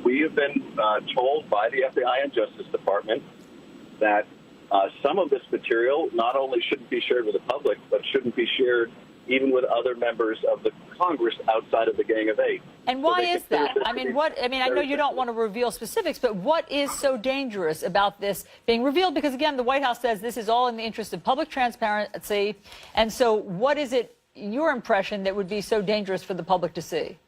We have been told by the FBI and Justice Department that some of this material not only shouldn't be shared with the public, but shouldn't be shared even with other members of the Congress outside of the Gang of Eight. And why is that? I mean, I know you don't want to reveal specifics, but what is so dangerous about this being revealed? Because, again, the White House says this is all in the interest of public transparency. And so what is it, your impression, that would be so dangerous for the public to see?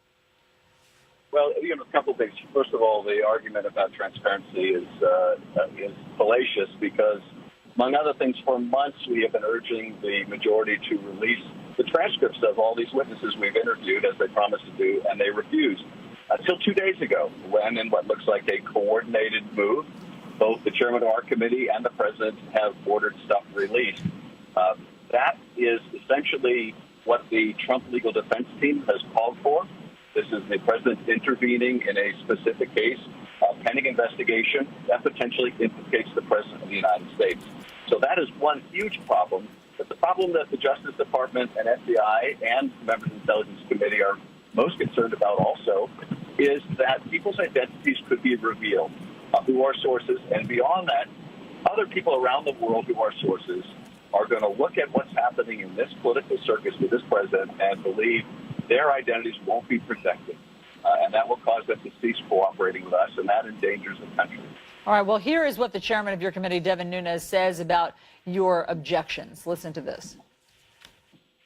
Well, a couple of things. First of all, the argument about transparency is fallacious because, among other things, for months we have been urging the majority to release the transcripts of all these witnesses we've interviewed, as they promised to do, and they refused. Until 2 days ago, when, in what looks like a coordinated move, both the chairman of our committee and the president have ordered stuff released. That is essentially what the Trump legal defense team has called for. This is the president intervening in a specific case, pending investigation that potentially implicates the president of the United States. So that is one huge problem. But the problem that the Justice Department and FBI and members of the Intelligence Committee are most concerned about also is that people's identities could be revealed, who are sources, and beyond that, other people around the world who are sources are going to look at what's happening in this political circus with this president and believe their identities won't be protected. And that will cause them to cease cooperating with us, and that endangers the country. All right, well, here is what the chairman of your committee, Devin Nunes, says about your objections. Listen to this.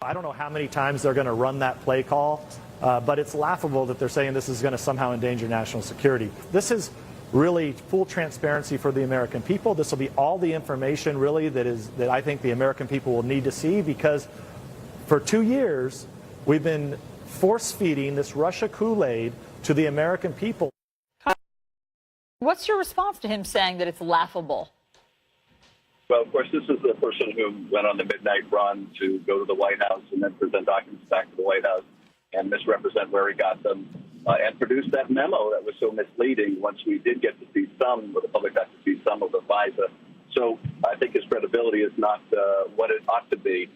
I don't know how many times they're going to run that play call, but it's laughable that they're saying this is going to somehow endanger national security. This is really full transparency for the American people. This will be all the information, really, that I think the American people will need to see, because for 2 years, we've been force-feeding this Russia Kool-Aid to the American people. What's your response to him saying that it's laughable? Well, of course, this is the person who went on the midnight run to go to the White House and then present documents back to the White House and misrepresent where he got them and produce that memo that was so misleading once we did get to see some, or the public got to see some of the FISA. So I think his credibility is not what it ought to be.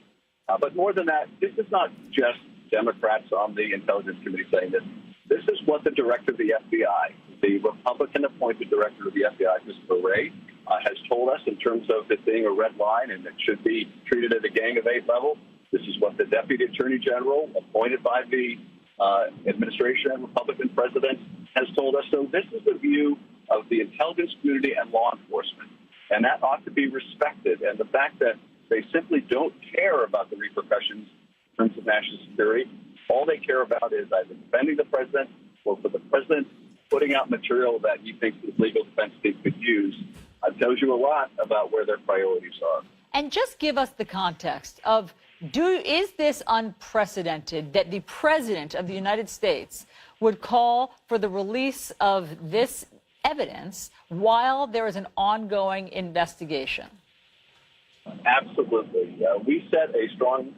But more than that, this is not just Democrats on the Intelligence Committee saying this. This is what the director of the FBI, the Republican-appointed director of the FBI, Christopher Wray, has told us in terms of it being a red line and it should be treated at a Gang of Eight level. This is what the Deputy Attorney General, appointed by the administration and Republican president, has told us. So this is the view of the intelligence community and law enforcement, and that ought to be respected. And the fact that they simply don't care about the repercussions in terms of national security, all they care about is either defending the president or for the president putting out material that he thinks his legal defense team could use, tells you a lot about where their priorities are. And just give us the context of, is this unprecedented that the president of the United States would call for the release of this evidence while there is an ongoing investigation? Absolutely. We set a strong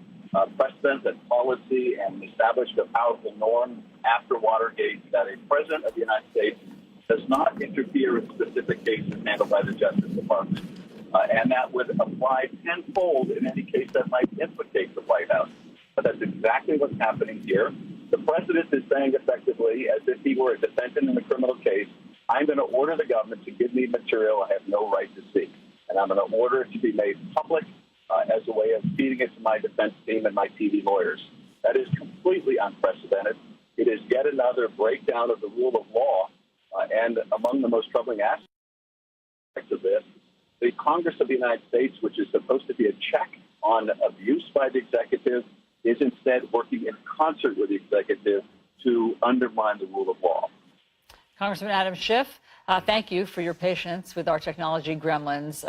precedent and policy and established a powerful norm after Watergate that a president of the United States does not interfere in specific cases handled by the Justice Department. And that would apply tenfold in any case that might implicate the White House. But that's exactly what's happening here. The president is saying effectively, as if he were a defendant in a criminal case, I'm going to order the government to give me material I have no right to see. And I'm going to order it to be made public as a way of feeding it to my defense team and my TV lawyers. That is completely unprecedented. It is yet another breakdown of the rule of law. And among the most troubling aspects of this, the Congress of the United States, which is supposed to be a check on abuse by the executive, is instead working in concert with the executive to undermine the rule of law. Congressman Adam Schiff, thank you for your patience with our technology gremlins.